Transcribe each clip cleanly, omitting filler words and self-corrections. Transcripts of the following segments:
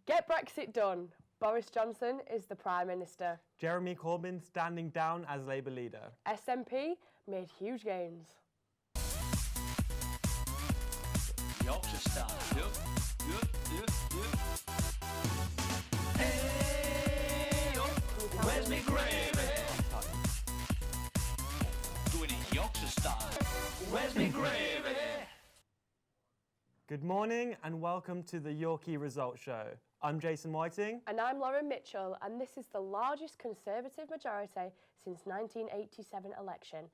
Get Brexit done. Boris Johnson is the Prime Minister. Jeremy Corbyn standing down as Labour leader. SNP made huge gains. Yorkshire style. Yep. Hey, where's me gravy? Doing it Yorkshire style. Where's me gravy? Good morning and welcome to the Yorkie Results Show. I'm Jason Whiting. And I'm Lauren Mitchell, and this is the largest Conservative majority since 1987 election.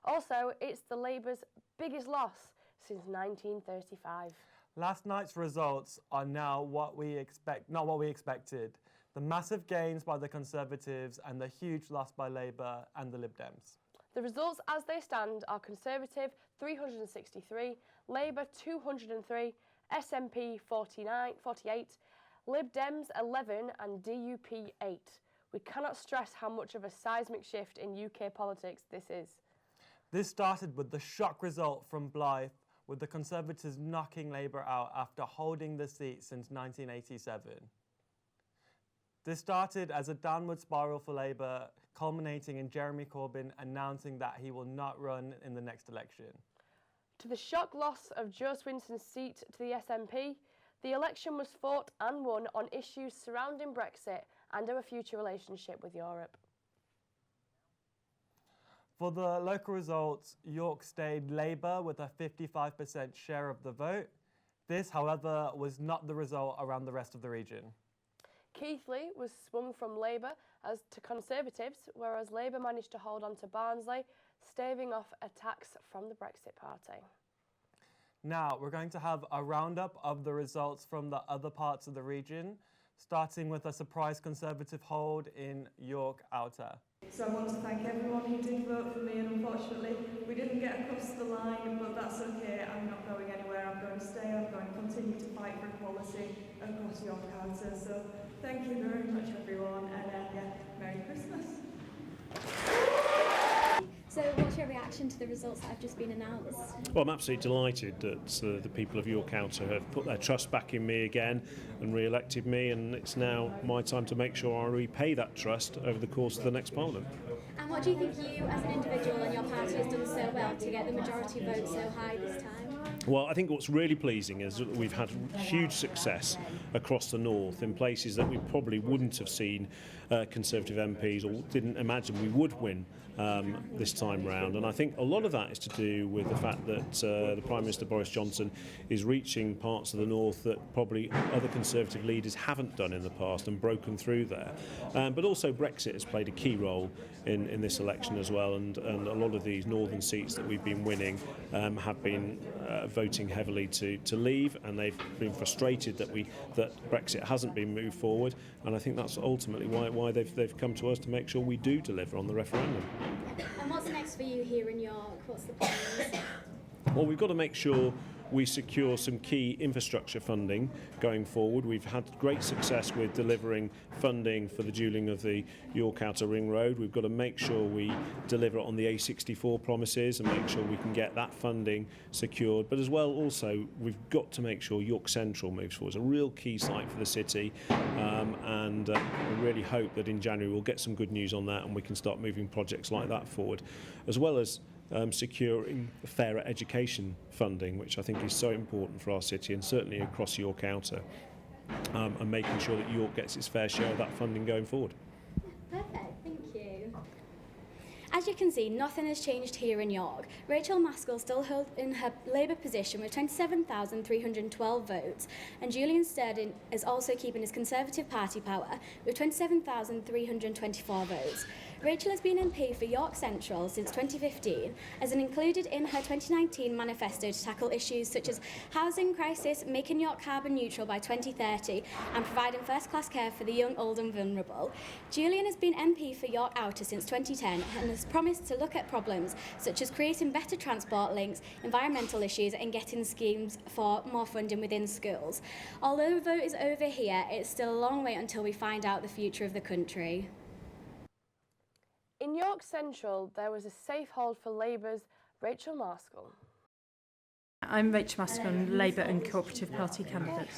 Also, it's the Labour's biggest loss since 1935. Last night's results are now not what we expected. The massive gains by the Conservatives and the huge loss by Labour and the Lib Dems. The results as they stand are Conservative 363, Labour 203, SNP 48, Lib Dems 11 and DUP 8. We cannot stress how much of a seismic shift in UK politics this is. This started with the shock result from Blyth, with the Conservatives knocking Labour out after holding the seat since 1987. This started as a downward spiral for Labour, culminating in Jeremy Corbyn announcing that he will not run in the next election. To the shock loss of Joe Swinson's seat to the SNP, the election was fought and won on issues surrounding Brexit and our future relationship with Europe. For the local results, York stayed Labour with a 55% share of the vote. This, however, was not the result around the rest of the region. Keighley was swung from Labour to Conservatives, whereas Labour managed to hold on to Barnsley, staving off attacks from the Brexit Party. Now, we're going to have a roundup of the results from the other parts of the region, starting with a surprise Conservative hold in York Outer. So I want to thank everyone who did vote for me, and unfortunately we didn't get across the line, but that's okay. I'm not going anywhere. I'm going to stay. I'm going to continue to fight for equality across York Outer. So thank you very much, everyone, and Merry Christmas. So what's your reaction to the results that have just been announced? Well, I'm absolutely delighted that the people of York Outer have put their trust back in me again and re-elected me, and it's now my time to make sure I repay that trust over the course of the next Parliament. And what do you think you as an individual and your party has done so well to get the majority vote so high this time? Well, I think what's really pleasing is that we've had huge success across the north in places that we probably wouldn't have seen Conservative MPs or didn't imagine we would win this time round. And I think a lot of that is to do with the fact that the Prime Minister Boris Johnson is reaching parts of the north that probably other Conservative leaders haven't done in the past and broken through there. But also Brexit has played a key role in this election as well, and a lot of these northern seats that we've been winning have been voting heavily to leave, and they've been frustrated that Brexit hasn't been moved forward, and I think that's ultimately why they've come to us to make sure we do deliver on the referendum. And what's next for you here in York? What's the plans? Well, we've got to make sure we secure some key infrastructure funding going forward. We've had great success with delivering funding for the dualling of the York Outer Ring Road. We've got to make sure we deliver on the A64 promises and make sure we can get that funding secured. But as well, also, we've got to make sure York Central moves forward. It's a real key site for the city, and we really hope that in January we'll get some good news on that and we can start moving projects like that forward, as well as securing fairer education funding, which I think is so important for our city and certainly across York Outer, and making sure that York gets its fair share of that funding going forward. Perfect, thank you. As you can see, nothing has changed here in York. Rachel Maskell still holds in her Labour position with 27,312 votes, and Julian Sturdin is also keeping his Conservative Party power with 27,324 votes. Rachel has been MP for York Central since 2015, as included in her 2019 manifesto to tackle issues such as housing crisis, making York carbon neutral by 2030 and providing first-class care for the young, old and vulnerable. Julian has been MP for York Outer since 2010 and has promised to look at problems such as creating better transport links, environmental issues and getting schemes for more funding within schools. Although the vote is over here, it's still a long way until we find out the future of the country. In York Central, there was a safe hold for Labour's Rachel Maskell. I'm Rachel Mascon, Labour and Cooperative Party candidate.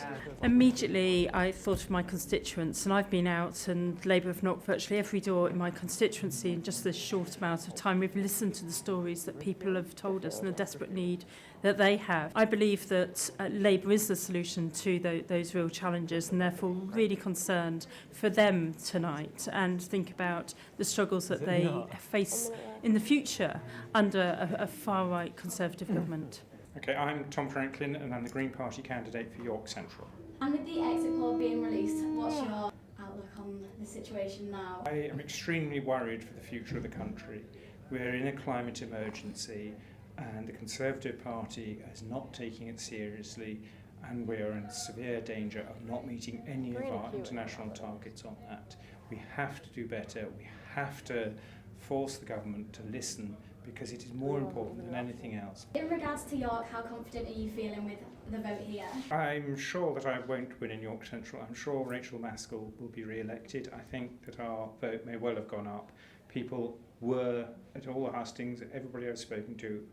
Immediately I thought of my constituents, and I've been out and Labour have knocked virtually every door in my constituency in just this short amount of time. We've listened to the stories that people have told us and the desperate need that they have. I believe that Labour is the solution to those real challenges, and therefore really concerned for them tonight, and think about the struggles that they face in the future under a far-right Conservative government. Okay, I'm Tom Franklin and I'm the Green Party candidate for York Central. And with the exit poll being released, what's your outlook on the situation now? I am extremely worried for the future of the country. We're in a climate emergency and the Conservative Party is not taking it seriously, and we are in severe danger of not meeting any of our international targets on that. We have to do better. We have to force the government to listen, because it is more important than anything else. In regards to York, how confident are you feeling with the vote here? I'm sure that I won't win in York Central. I'm sure Rachel Maskell will be re-elected. I think that our vote may well have gone up. People were at all the hustings. Everybody I've spoken to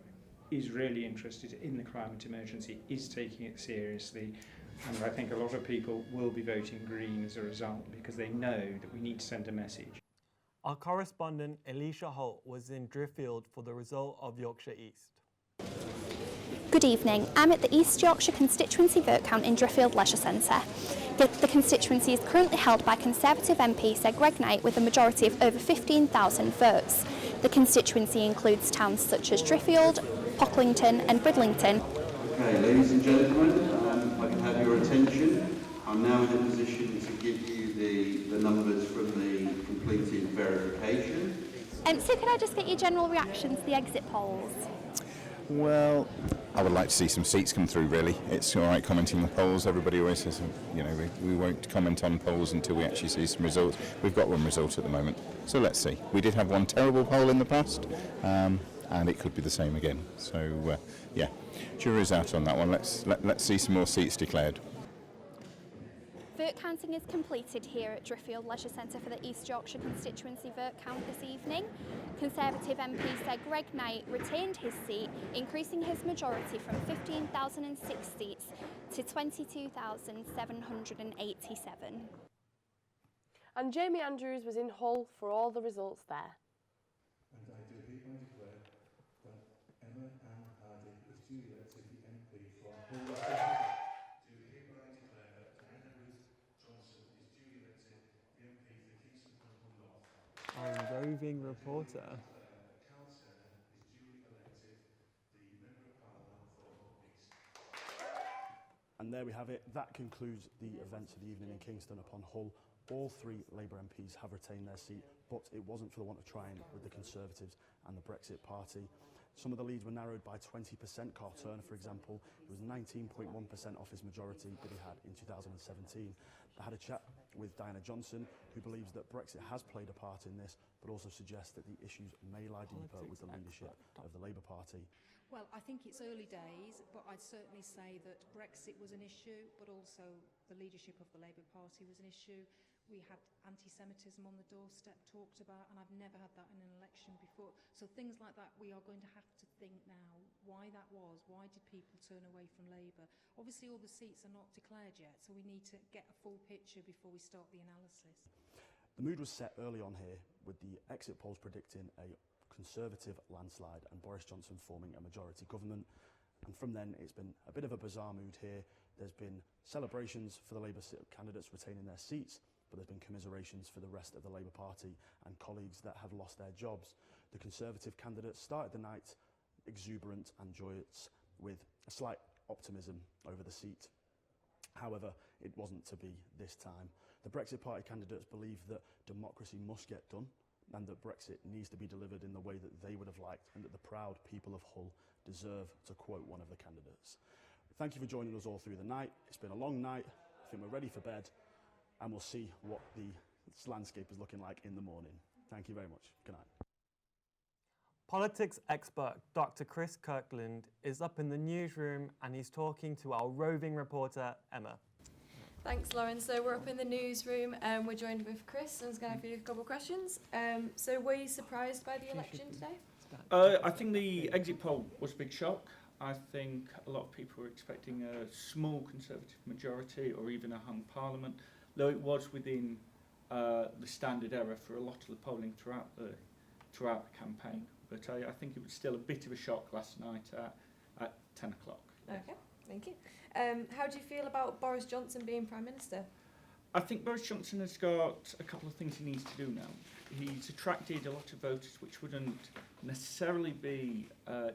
is really interested in the climate emergency, is taking it seriously, and I think a lot of people will be voting Green as a result, because they know that we need to send a message. Our correspondent Elisha Holt was in Driffield for the result of Yorkshire East. Good evening. I'm at the East Yorkshire constituency vote count in Driffield Leisure Centre. The constituency is currently held by Conservative MP Sir Greg Knight with a majority of over 15,000 votes. The constituency includes towns such as Driffield, Pocklington and Bridlington. Okay, ladies and gentlemen, if I can have your attention. I'm now in a position to give you the numbers from the completed verification. So could I just get your general reaction to the exit polls? Well, I would like to see some seats come through, really. It's all right commenting on polls. Everybody always says, you know, we won't comment on polls until we actually see some results. We've got one result at the moment, so let's see. We did have one terrible poll in the past, and it could be the same again. So, yeah, jury's out on that one. Let's see some more seats declared. Vote counting is completed here at Driffield Leisure Centre for the East Yorkshire constituency vote count this evening. Conservative MP Sir Greg Knight retained his seat, increasing his majority from 15,006 seats to 22,787. And Jamie Andrews was in Hull for all the results there. And I do hereby declare that Emma Ann Hardy is duly elected the MP for Hull. Our roving reporter. And there we have it. That concludes the events of the evening in Kingston upon Hull. All three Labour MPs have retained their seat, but it wasn't for the want of trying with the Conservatives and the Brexit Party. Some of the leads were narrowed by 20%. Carl Turner, for example, it was 19.1% off his majority that he had in 2017. I had a chat with Diana Johnson, who believes that Brexit has played a part in this, but also suggests that the issues may lie deeper with the leadership of the Labour Party. Well, I think it's early days, but I'd certainly say that Brexit was an issue, but also the leadership of the Labour Party was an issue. We had anti-Semitism on the doorstep talked about, and I've never had that in an election before. So things like that, we are going to have to think now why that was. Why did people turn away from Labour? Obviously, all the seats are not declared yet, so we need to get a full picture before we start the analysis. The mood was set early on here, with the exit polls predicting a Conservative landslide and Boris Johnson forming a majority government. And from then, it's been a bit of a bizarre mood here. There's been celebrations for the Labour candidates retaining their seats, but there's been commiserations for the rest of the Labour Party and colleagues that have lost their jobs. The Conservative candidates started the night exuberant and joyous, with a slight optimism over the seat. However, it wasn't to be this time. The Brexit Party candidates believe that democracy must get done, and that Brexit needs to be delivered in the way that they would have liked, and that the proud people of Hull deserve, to quote one of the candidates. Thank you for joining us all through the night. It's been a long night. I think we're ready for bed, and we'll see what the landscape is looking like in the morning. Thank you very much. Good night. Politics expert Dr. Chris Kirkland is up in the newsroom, and he's talking to our roving reporter, Emma. Thanks, Lauren. So we're up in the newsroom and we're joined with Chris, and I was going to ask you a couple of questions. So were you surprised by the election today? I think the exit poll was a big shock. I think a lot of people were expecting a small Conservative majority or even a hung parliament, though it was within the standard error for a lot of the polling throughout the campaign. But I think it was still a bit of a shock last night at 10 o'clock. Okay, thank you. How do you feel about Boris Johnson being Prime Minister? I think Boris Johnson has got a couple of things he needs to do now. He's attracted a lot of voters which wouldn't necessarily be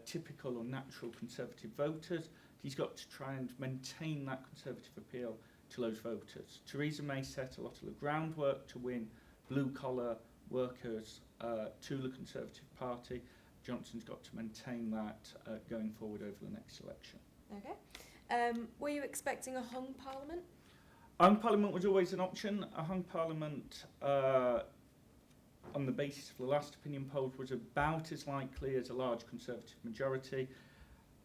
typical or natural Conservative voters. He's got to try and maintain that Conservative appeal to those voters. Theresa May set a lot of the groundwork to win blue-collar workers to the Conservative Party. Johnson's got to maintain that going forward over the next election. Okay. Were you expecting a hung parliament? A hung parliament was always an option. A hung parliament, on the basis of the last opinion polls, was about as likely as a large Conservative majority.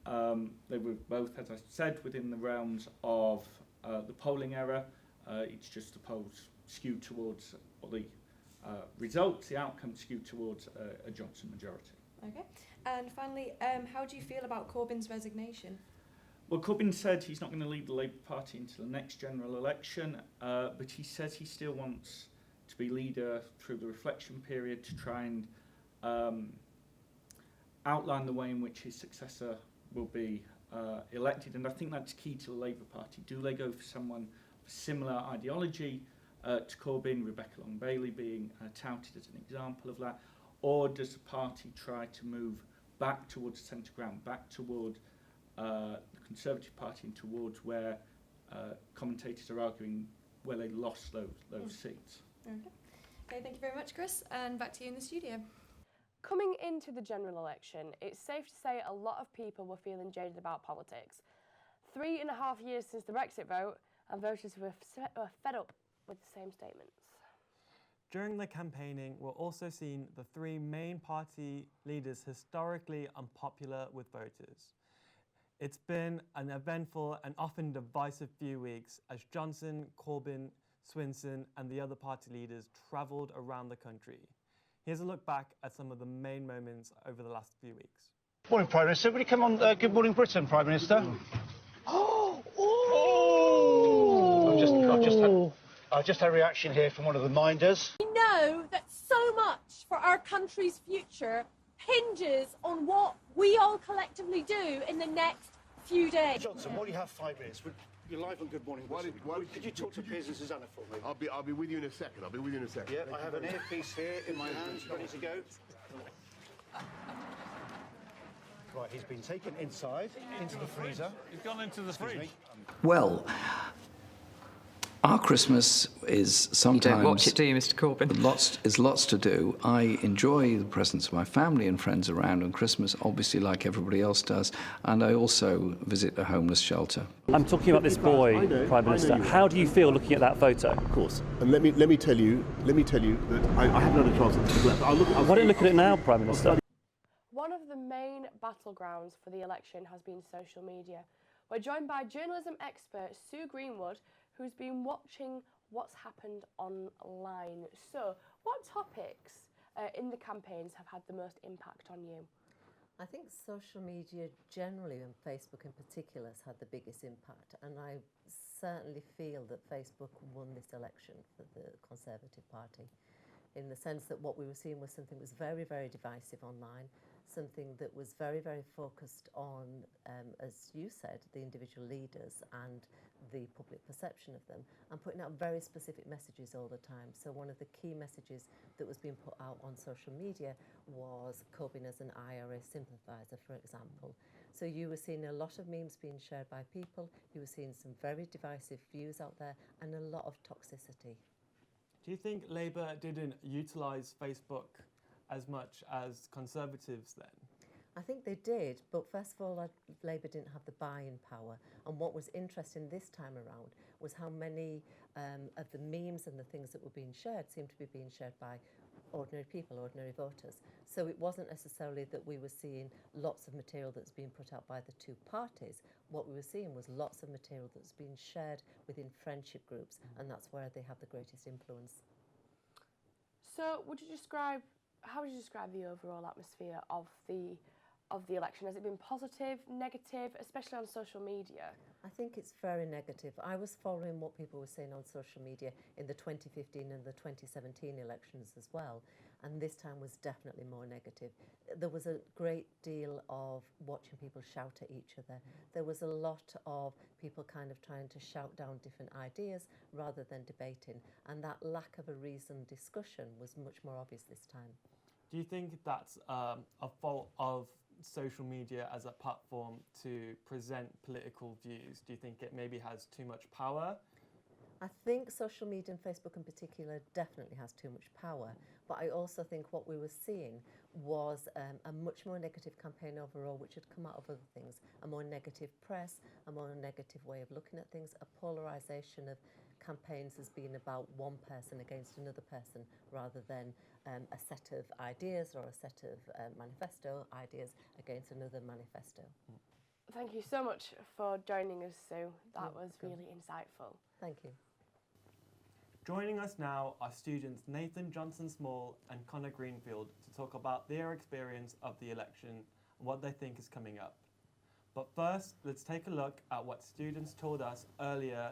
They were both, as I said, within the realms of the polling error. It's just the polls skewed towards, or the results, the outcome skewed towards a Johnson majority. Okay. And finally, how do you feel about Corbyn's resignation? Well, Corbyn said he's not going to lead the Labour Party into the next general election, but he says he still wants to be leader through the reflection period to try and outline the way in which his successor will be elected. And I think that's key to the Labour Party. Do they go for someone with similar ideology to Corbyn, Rebecca Long-Bailey being touted as an example of that, or does the party try to move back towards the centre ground, back toward the Conservative Party and towards where commentators are arguing where they lost those seats? Okay, thank you very much, Chris, and back to you in the studio. Coming into the general election, it's safe to say a lot of people were feeling jaded about politics. 3.5 years since the Brexit vote, and voters were fed up with the same statements. During the campaigning, we're also seeing the three main party leaders historically unpopular with voters. It's been an eventful and often divisive few weeks as Johnson, Corbyn, Swinson and the other party leaders travelled around the country. Here's a look back at some of the main moments over the last few weeks. Morning, Prime Minister. Will you come on Good Morning Britain, Prime Minister? I've just had a reaction here from one of the minders. We know that so much for our country's future hinges on what we all collectively do in the next few days. Johnson, while you have 5 minutes, you're live on Good Morning Britain. Could you talk to Piers and Susanna for me? I'll be with you in a second. Yeah, I have an earpiece here in my hands, ready to go. Right, he's been taken inside, into the freezer. He's gone into the fridge. Well, our Christmas is sometimes... You don't watch it, do you, Mr Corbyn? Lots to do. I enjoy the presence of my family and friends around on Christmas, obviously like everybody else does, and I also visit a homeless shelter. I'm talking about this boy, Prime Minister. How do you feel looking at that photo? Of course. And let me tell you that I haven't had a chance to look. Why don't you look at it now, Prime Minister? One of the main battlegrounds for the election has been social media. We're joined by journalism expert Sue Greenwood, who's been watching what's happened online. So, what topics in the campaigns have had the most impact on you? I think social media generally, and Facebook in particular, has had the biggest impact, and I certainly feel that Facebook won this election for the Conservative Party, in the sense that what we were seeing was something that was very, very divisive online, something that was very, very focused on, as you said, the individual leaders and the public perception of them, and putting out very specific messages all the time. So one of the key messages that was being put out on social media was Corbyn as an IRA sympathiser, for example. So you were seeing a lot of memes being shared by people, you were seeing some very divisive views out there, and a lot of toxicity. Do you think Labour didn't utilise Facebook as much as Conservatives then? I think they did, but first of all, Labour didn't have the buy-in power. And what was interesting this time around was how many of the memes and the things that were being shared seemed to be being shared by ordinary people, ordinary voters. So it wasn't necessarily that we were seeing lots of material that's being put out by the two parties. What we were seeing was lots of material that's being shared within friendship groups, and that's where they have the greatest influence. So, how would you describe the overall atmosphere of the of the election? Has it been positive, negative, especially on social media? I think it's very negative. I was following what people were saying on social media in the 2015 and the 2017 elections as well, and this time was definitely more negative. There was a great deal of watching people shout at each other. There was a lot of people kind of trying to shout down different ideas rather than debating, and that lack of a reasoned discussion was much more obvious this time. Do you think that's a fault of social media as a platform to present political views? Do you think it maybe has too much power? I think social media and Facebook in particular definitely has too much power, but I also think what we were seeing was a much more negative campaign overall, which had come out of other things, a more negative press, a more negative way of looking at things, a polarisation of campaigns as being about one person against another person rather than a set of ideas or a set of manifesto ideas against another manifesto. Thank you so much for joining us, Sue. That was really insightful. Thank you. Joining us now are students Nathan Johnson-Small and Connor Greenfield to talk about their experience of the election and what they think is coming up. But first, let's take a look at what students told us earlier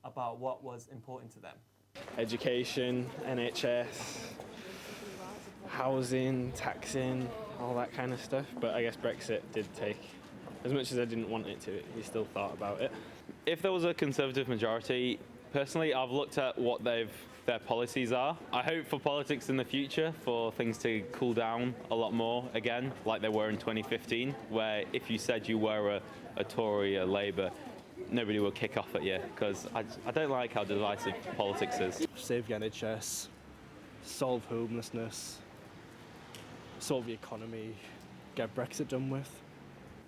about what was important to them. Education, NHS, housing, taxing, all that kind of stuff. But I guess Brexit did take, as much as I didn't want it to, we still thought about it. If there was a Conservative majority, personally, I've looked at what their policies are. I hope for politics in the future for things to cool down a lot more again, like they were in 2015, where if you said you were a Tory, a Labour, nobody will kick off at you, because I don't like how divisive politics is. Save the NHS, solve homelessness, solve the economy, get Brexit done with.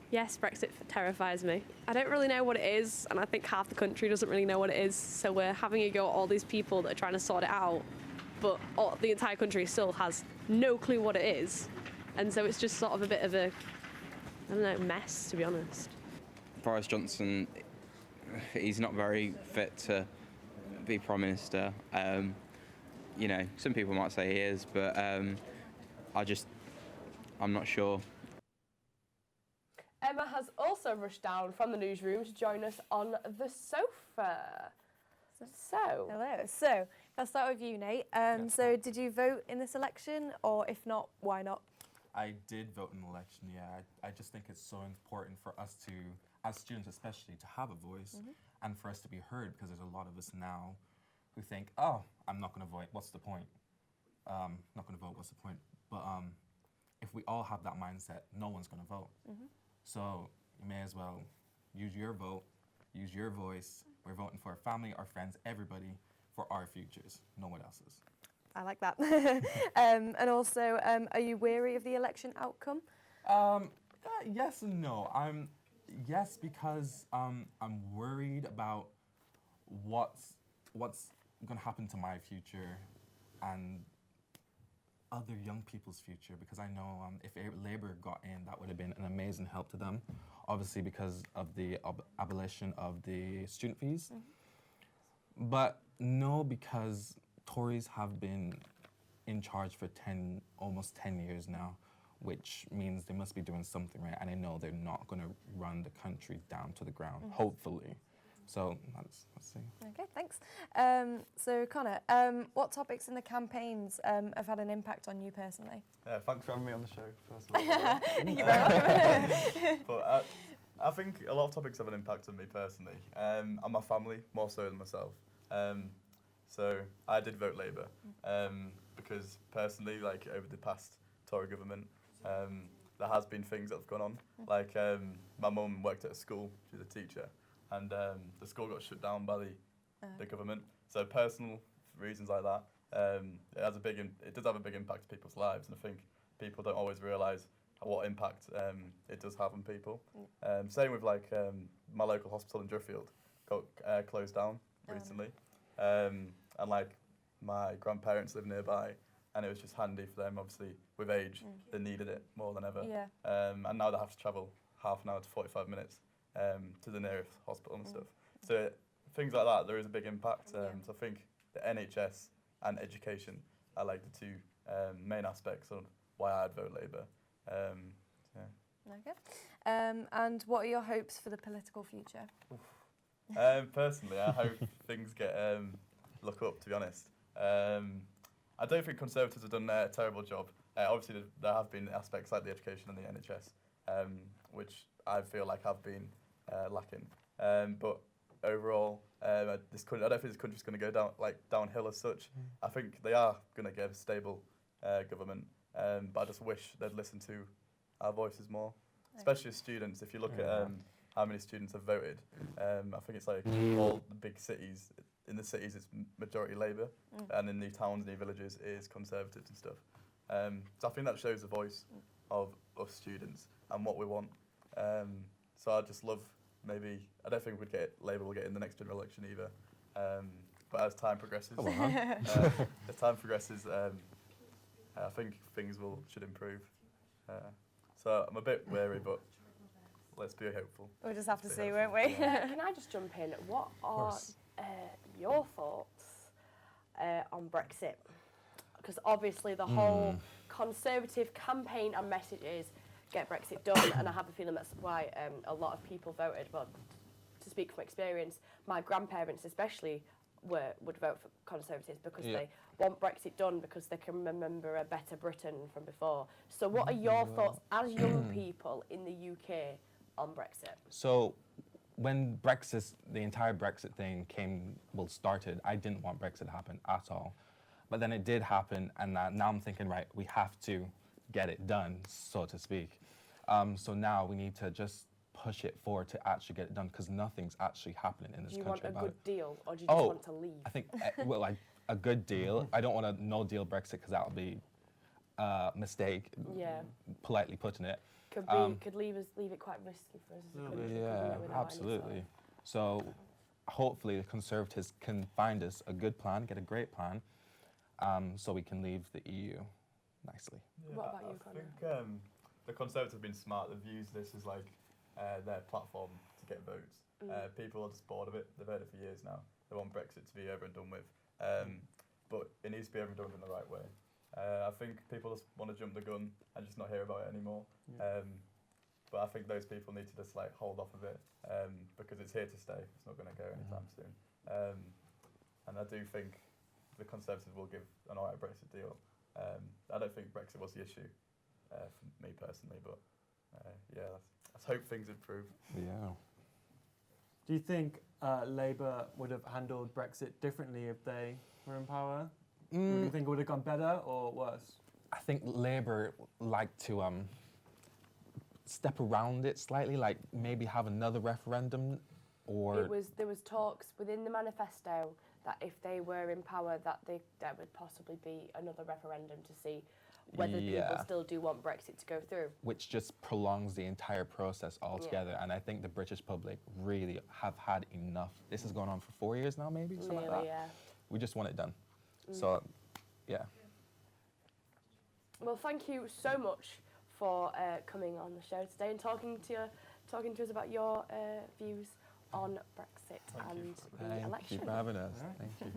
Yes, Brexit terrifies me. I don't really know what it is, and I think half the country doesn't really know what it is, so we're having a go at all these people that are trying to sort it out, but the entire country still has no clue what it is, and so it's just sort of a bit of a, I don't know, mess, to be honest. Boris Johnson, he's not very fit to be Prime Minister. You know, some people might say he is, but I'm not sure. Emma has also rushed down from the newsroom to join us on the sofa. So, hello. So, if I start with you, Nate. So, did you vote in this election, or if not, why not? I did vote in the election, yeah. I just think it's so important for us to, as students especially, to have a voice and for us to be heard, because there's a lot of us now who think, oh, I'm not going to vote, what's the point? Not going to vote, what's the point? But if we all have that mindset, no one's going to vote. So you may as well use your vote, use your voice. We're voting for our family, our friends, everybody, for our futures, no one else's. I like that. And also, are you weary of the election outcome? Yes and no. Yes, because I'm worried about what's going to happen to my future and other young people's future, because I know if Labour got in, that would have been an amazing help to them, obviously because of the abolition of the student fees. But no, because Tories have been in charge for almost 10 years now, which means they must be doing something right, and I know they're not going to run the country down to the ground, hopefully. So let's see. Okay, thanks. So Connor, what topics in the campaigns have had an impact on you personally? Thanks for having me on the show, first of all. Thank you very much. But I think a lot of topics have an impact on me personally, and my family, more so than myself. So I did vote Labour, because personally, like over the past Tory government, there has been things that have gone on. Like my mum worked at a school, she's a teacher, and the school got shut down by the government. So personal reasons like that, it does have a big impact to people's lives, and I think people don't always realise what impact it does have on people. Same with like my local hospital in Driffield got closed down recently, and like my grandparents live nearby, and it was just handy for them. Obviously, with age, they needed it more than ever. Yeah. And now they have to travel half an hour to 45 minutes to the nearest hospital and stuff. So things like that, there is a big impact. So I think the NHS and education are like the two main aspects of why I'd vote Labour. Okay. And what are your hopes for the political future? Personally, I hope things get look up, to be honest. I don't think Conservatives have done a terrible job. Obviously, there have been aspects like the education and the NHS, which I feel like have been lacking. But overall, I don't think this country's going to go downhill as such. I think they are going to get a stable government, but I just wish they'd listen to our voices more, especially as students. If you look at how many students have voted, I think it's like all the big cities. In the cities, it's majority Labour, and in the towns, new villages, it is Conservatives and stuff. So I think that shows the voice of us students and what we want. So I just love, maybe, I don't think Labour will get in the next general election either. But as time progresses, I think things should improve. So I'm a bit wary, but let's be hopeful. We'll just have to see, won't we? Can I just jump in? What are your thoughts on Brexit? Because obviously the whole Conservative campaign and message is get Brexit done, and I have a feeling that's why a lot of people voted. But to speak from experience, my grandparents especially would vote for Conservatives because they want Brexit done because they can remember a better Britain from before. So what are your thoughts as young people in the UK on Brexit? So when the entire Brexit thing started, I didn't want Brexit to happen at all. But then it did happen, and now I'm thinking, right, we have to get it done, so to speak. So now we need to just push it forward to actually get it done, because nothing's actually happening in this country. Do you want a good deal, or do you just want to leave? I think, a good deal. I don't want a no-deal Brexit, because that would be a mistake, politely putting it. Could leave it quite risky for us as a country. Yeah, absolutely. So hopefully the Conservatives can find us a good plan, get a great plan, so we can leave the EU nicely. Yeah, what about you, Connor? I think the Conservatives have been smart. They've used this as their platform to get votes. People are just bored of it. They've heard it for years now. They want Brexit to be over and done with. But it needs to be over and done in the right way. I think people just want to jump the gun and just not hear about it anymore. But I think those people need to just hold off of it because it's here to stay. It's not going to go anytime soon. And I do think the Conservatives will give an alright Brexit deal. I don't think Brexit was the issue for me personally, but let's hope things improve. Yeah. Do you think Labour would have handled Brexit differently if they were in power? Do you think it would have gone better or worse? I think Labour like to step around it slightly, maybe have another referendum, or there was talks within the manifesto that if they were in power, that there would possibly be another referendum to see whether people still do want Brexit to go through. Which just prolongs the entire process altogether. And I think the British public really have had enough. This has gone on for 4 years now, maybe, something like that. Yeah. We just want it done. So, yeah. Well, thank you so much for coming on the show today and talking to us about your views on Brexit and the election. Thank you for having us. Thank you.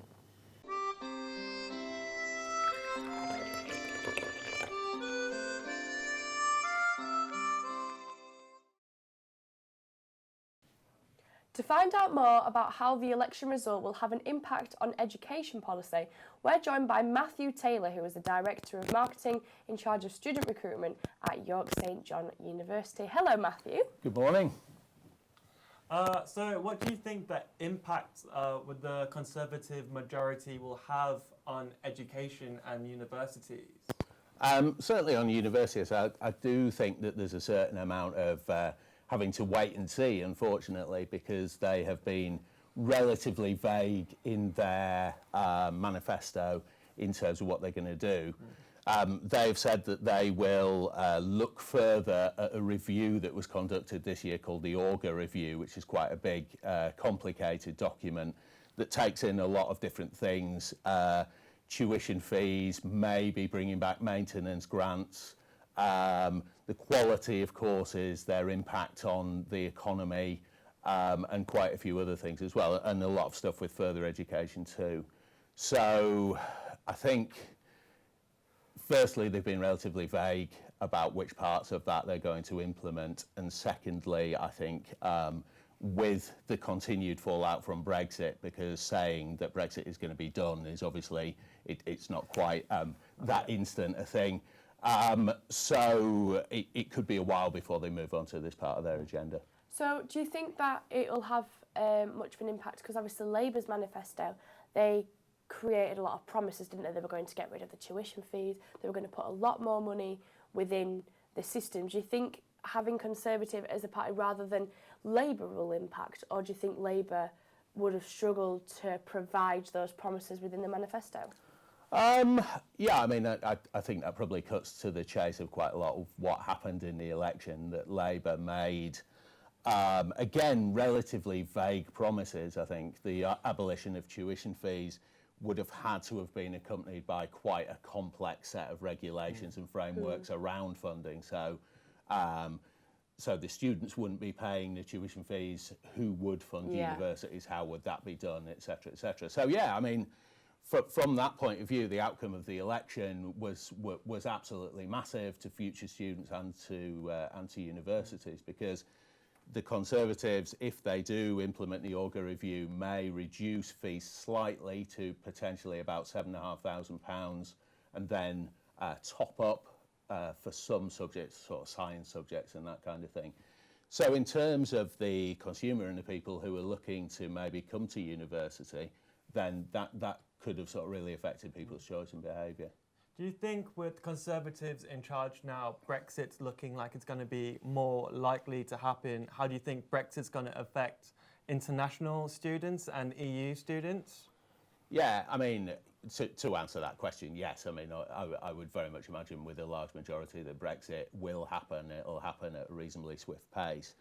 To find out more about how the election result will have an impact on education policy, we're joined by Matthew Taylor, who is the Director of Marketing in charge of student recruitment at York St John University. Hello, Matthew. Good morning. So what do you think the impact with the Conservative majority will have on education and universities? Certainly on universities, I do think that there's a certain amount of having to wait and see, unfortunately, because they have been relatively vague in their manifesto in terms of what they're going to do. They've said that they will look further at a review that was conducted this year called the Auger Review, which is quite a big, complicated document that takes in a lot of different things, tuition fees, maybe bringing back maintenance grants, the quality of courses, their impact on the economy, and quite a few other things as well, and a lot of stuff with further education too. So I think, firstly, they've been relatively vague. about which parts of that they're going to implement. And secondly, I think with the continued fallout from Brexit, because saying that Brexit is going to be done is obviously, it's not quite that instant a thing. So it could be a while before they move on to this part of their agenda. So do you think that it'll have much of an impact? Because obviously Labour's manifesto, they created a lot of promises, didn't they? They were going to get rid of the tuition fees, they were going to put a lot more money within the system. Do you think having Conservative as a party rather than Labour will impact, or do you think Labour would have struggled to provide those promises within the manifesto? Yeah, I mean, I think that probably cuts to the chase of quite a lot of what happened in the election, that Labour made, again, relatively vague promises. I think the abolition of tuition fees would have had to have been accompanied by quite a complex set of regulations and frameworks around funding. So, so the students wouldn't be paying the tuition fees. Who would fund universities? How would that be done, etc., etc. So yeah, I mean, from that point of view, the outcome of the election was absolutely massive to future students and to universities, because the Conservatives, if they do implement the Yorker review, may reduce fees slightly to potentially about £7,500, and then top up for some subjects, sort of science subjects and that kind of thing. So in terms of the consumer and the people who are looking to maybe come to university, then that could have sort of really affected people's choice and behaviour. Do you think with Conservatives in charge now, Brexit's looking like it's going to be more likely to happen? How do you think Brexit's going to affect international students and EU students? Yeah, I mean, to answer that question, yes. I mean, I would very much imagine with a large majority that Brexit will happen. It'll happen at a reasonably swift pace.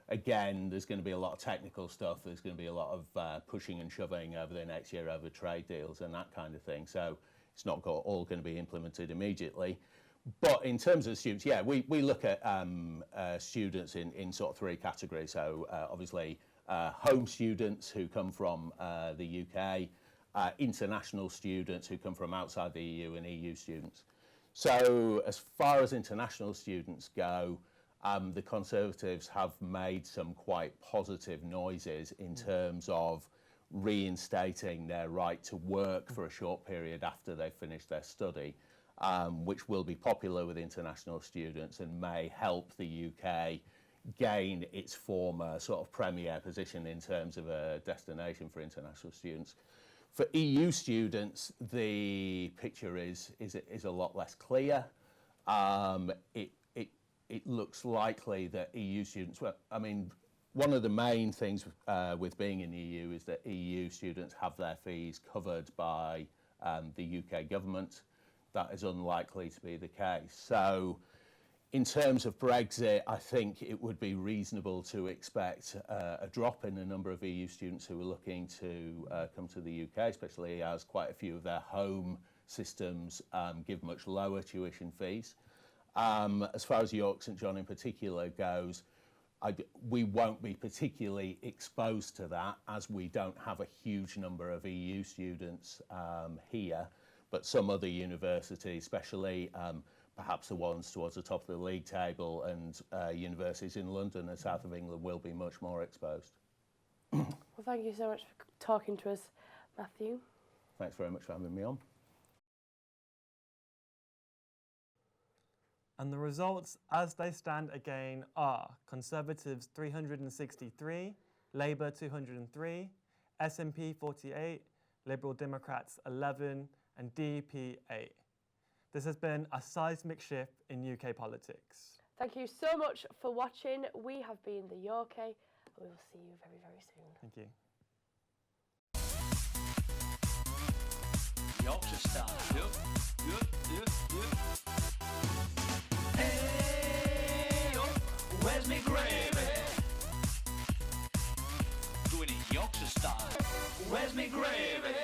Again, there's going to be a lot of technical stuff. There's going to be a lot of pushing and shoving over the next year over trade deals and that kind of thing. So it's not all going to be implemented immediately. But in terms of students, yeah, we look at students in sort of three categories. So obviously home students who come from the UK, international students who come from outside the EU, and EU students. So as far as international students go, the Conservatives have made some quite positive noises in terms of reinstating their right to work for a short period after they've finished their study, which will be popular with international students and may help the UK gain its former sort of premier position in terms of a destination for international students. For EU students, the picture is a lot less clear. It looks likely that EU students, well, I mean, one of the main things with being in the EU is that EU students have their fees covered by the UK government. That is unlikely to be the case. So in terms of Brexit, I think it would be reasonable to expect a drop in the number of EU students who are looking to come to the UK, especially as quite a few of their home systems give much lower tuition fees. As far as York St John in particular goes, we won't be particularly exposed to that, as we don't have a huge number of EU students here, but some other universities, especially perhaps the ones towards the top of the league table, and universities in London and south of England will be much more exposed. Well, thank you so much for talking to us, Matthew. Thanks very much for having me on. And the results as they stand again are Conservatives 363, Labour 203, SNP 48, Liberal Democrats 11 and DUP 8. This has been a seismic shift in UK politics. Thank you so much for watching. We have been the Yorkie. We will see you very, very soon. Thank you. Yorkshire style. Hey, where's me gravy? Doing it Yorkshire style. Where's me gravy?